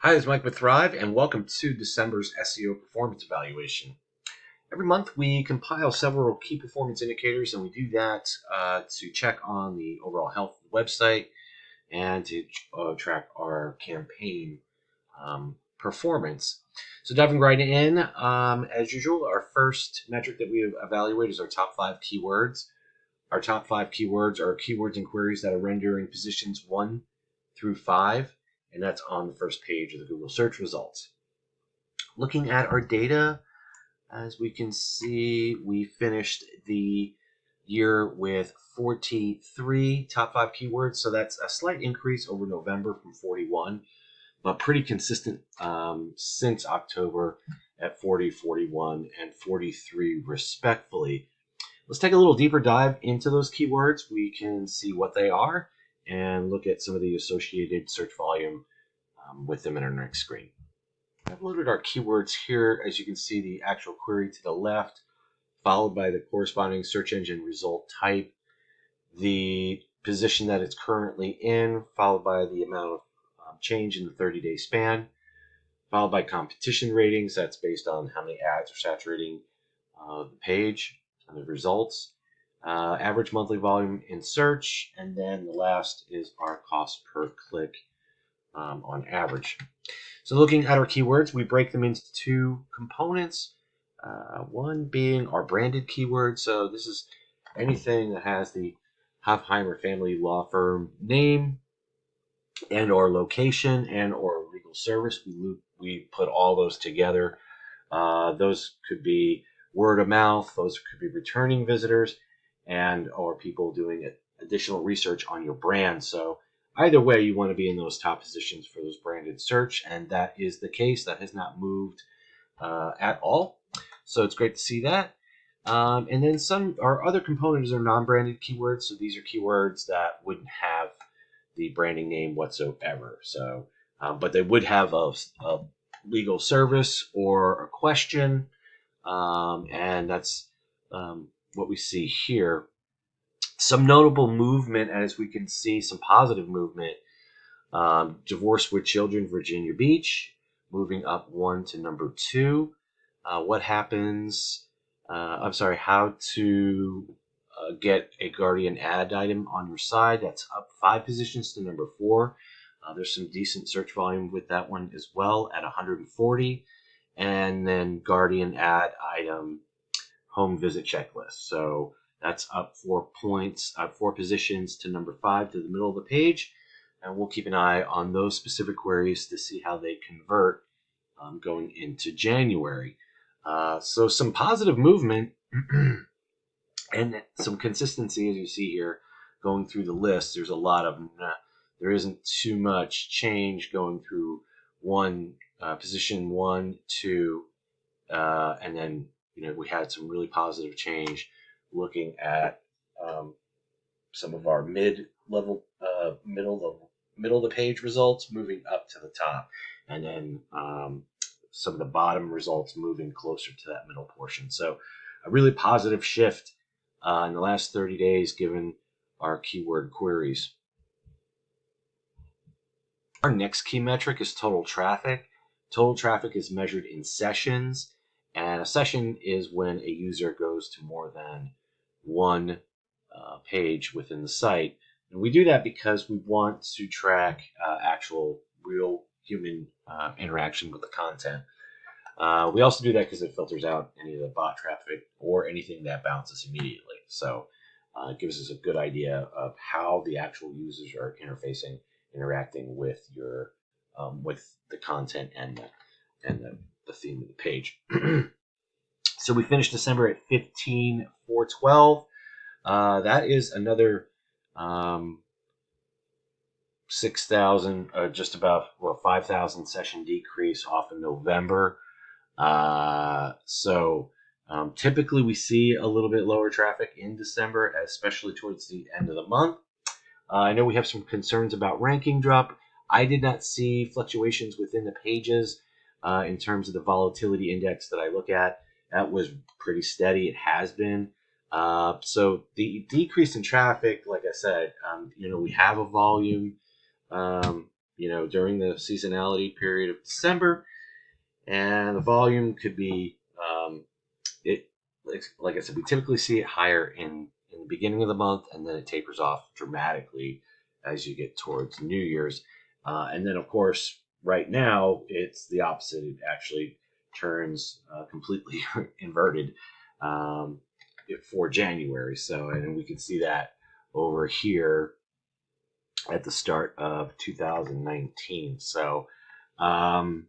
Hi, this is Mike with Thrive, and welcome to December's SEO performance evaluation. Every month, we compile several key performance indicators, and we do that to check on the overall health of the website and to track our campaign performance. So diving right in, as usual, our first metric that we evaluate is our top 5 keywords. Our top 5 keywords are keywords and queries that are rendering positions 1 through 5, and that's on the first page of the Google search results. Looking at our data, as we can see, we finished the year with 43 top 5 keywords, so that's a slight increase over November from 41, but pretty consistent since October at 40, 41, and 43 respectfully. Let's take a little deeper dive into those keywords. We can see what they are and look at some of the associated search volume with them in our next screen. I've loaded our keywords here. As you can see, the actual query to the left, followed by the corresponding search engine result type, the position that it's currently in, followed by the amount of change in the 30-day span, followed by competition ratings. That's based on how many ads are saturating the page and the results, average monthly volume in search, and then the last is our cost per click on average. So looking at our keywords, we break them into 2 components. One being our branded keywords. So this is anything that has the Hofheimer family law firm name and or location and or legal service. We put all those together. Those could be word of mouth. Those could be returning visitors and or people doing additional research on your brand. So either way, you want to be in those top positions for those branded search, and that is the case. That has not moved at all. So it's great to see that. And then our other components are non-branded keywords. So these are keywords that wouldn't have the branding name whatsoever. So, but they would have a legal service or a question, and that's what we see here. Some notable movement, as we can see, some positive movement. Divorce with Children, Virginia Beach, moving up 1 to number 2. What happens? How to get a Guardian ad item on your side. That's up 5 positions to number 4. There's some decent search volume with that one as well at 140. And then Guardian ad item home visit checklist. So that's up 4 points, 4 positions to number 5 to the middle of the page. And we'll keep an eye on those specific queries to see how they convert going into January. So some positive movement and some consistency, as you see here, going through the list. There's a lot of, there isn't too much change going through position 1, 2, and then we had some really positive change looking at some of our middle of the page results moving up to the top, and then some of the bottom results moving closer to that middle portion. So a really positive shift in the last 30 days given our keyword queries. Our next key metric is total traffic. Total traffic is measured in sessions, and a session is when a user goes to more than one page within the site. And we do that because we want to track actual real human interaction with the content. We also do that because it filters out any of the bot traffic or anything that bounces immediately. So it gives us a good idea of how the actual users are interacting with your with the content and the theme of the page. So we finished December at 15,412. That is another 6,000, just about 5,000 session decrease off of November. So typically we see a little bit lower traffic in December, especially towards the end of the month. I know we have some concerns about ranking drop. I did not see fluctuations within the pages in terms of the volatility index that I look at. That was pretty steady. It has been. So the decrease in traffic, like I said, we have a volume during the seasonality period of December, and the volume could be it. Like I said, we typically see it higher in the beginning of the month, and then it tapers off dramatically as you get towards New Year's, and then of course right now it's the opposite. It actually turns completely inverted um, for January. So, and we can see that over here at the start of 2019. Um,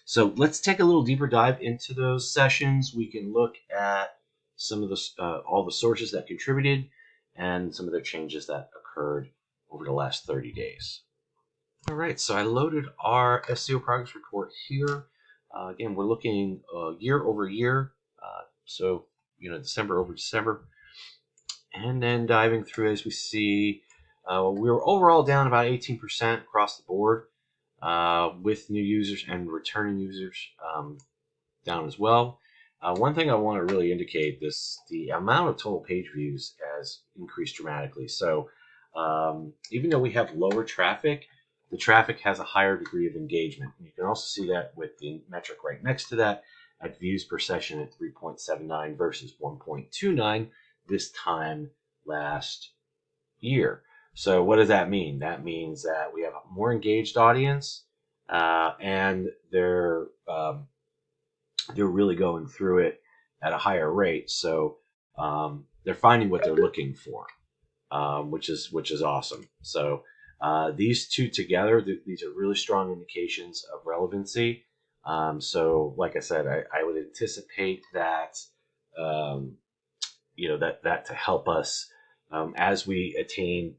so let's take a little deeper dive into those sessions. We can look at some of the all the sources that contributed and some of the changes that occurred over the last 30 days. All right, so I loaded our SEO progress report here. Again, we're looking year over year. So, December over December. And then diving through, as we see, we were overall down about 18% across the board, with new users and returning users down as well. One thing I want to really indicate the amount of total page views has increased dramatically. So even though we have lower traffic, the traffic has a higher degree of engagement. And you can also see that with the metric right next to that at views per session at 3.79 versus 1.29 this time last year. So what does that mean? That means that we have a more engaged audience, and they're really going through it at a higher rate. So they're finding what they're looking for, which is awesome. So these two together, these are really strong indications of relevancy. So like I said, I would anticipate that that to help us as we attain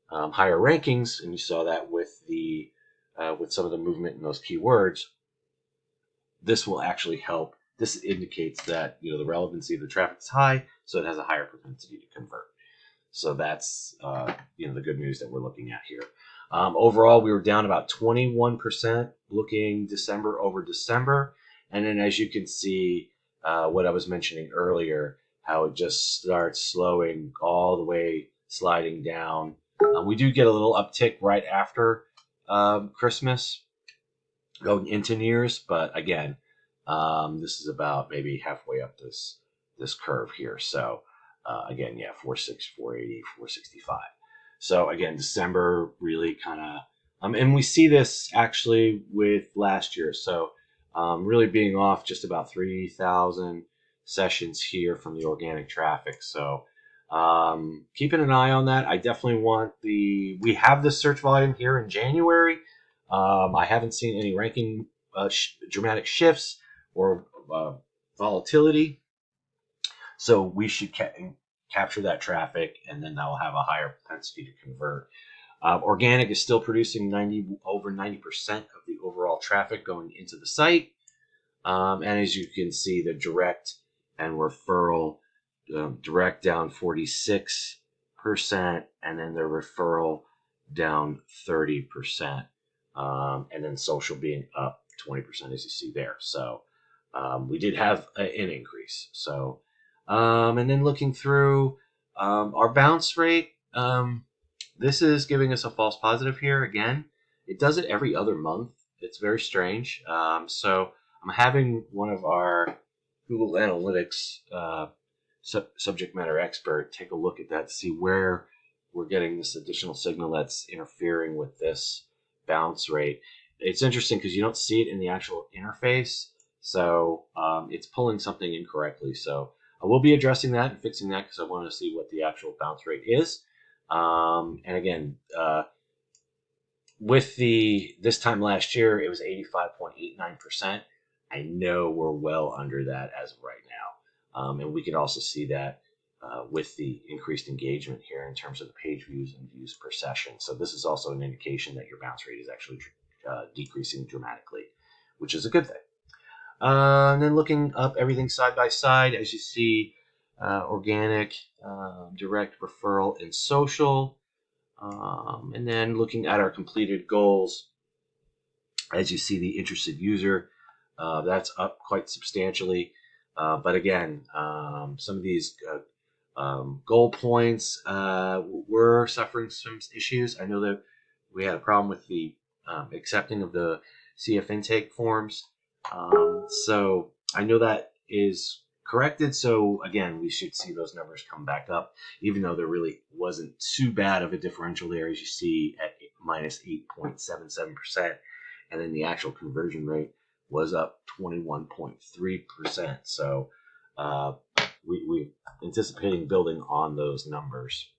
higher rankings, and you saw that with with some of the movement in those keywords. This will actually help. This indicates that the relevancy of the traffic is high, so it has a higher propensity to convert. So that's the good news that we're looking at here. Overall, we were down about 21% looking December over December, and then as you can see, what I was mentioning earlier, how it just starts slowing all the way, sliding down. We do get a little uptick right after Christmas, going into New Year's, but again, this is about maybe halfway up this curve here. So again, yeah, 460, 480, 465. So again, December really kind of, and we see this actually with last year. So really being off just about 3,000 sessions here from the organic traffic. So keeping an eye on that. I definitely want we have this search volume here in January. I haven't seen any ranking dramatic shifts or volatility. So we should capture that traffic, and then that will have a higher propensity to convert. Organic is still producing over 90% of the overall traffic going into the site. And as you can see, the direct and referral, direct down 46%, and then the referral down 30%. And then social being up 20%, as you see there. So we did have an increase. So, and then looking through our bounce rate, this is giving us a false positive here again. It does it every other month. It's very strange. So I'm having one of our Google Analytics subject matter expert take a look at that to see where we're getting this additional signal that's interfering with this bounce rate. It's interesting because you don't see it in the actual interface, so it's pulling something incorrectly. So I will be addressing that and fixing that because I want to see what the actual bounce rate is. And again, with this time last year, it was 85.89%. I know we're well under that as of right now, and we can also see that with the increased engagement here in terms of the page views and views per session. So this is also an indication that your bounce rate is actually decreasing dramatically, which is a good thing. And then looking up everything side by side, as you see, organic, direct, referral, and social. And then looking at our completed goals, as you see, the interested user, that's up quite substantially. But again, some of these goal points were suffering some issues. I know that we had a problem with the accepting of the CF intake forms. So I know that is corrected. So again, we should see those numbers come back up, even though there really wasn't too bad of a differential there, as you see at minus 8.77%. And then the actual conversion rate was up 21.3%. So we anticipating building on those numbers.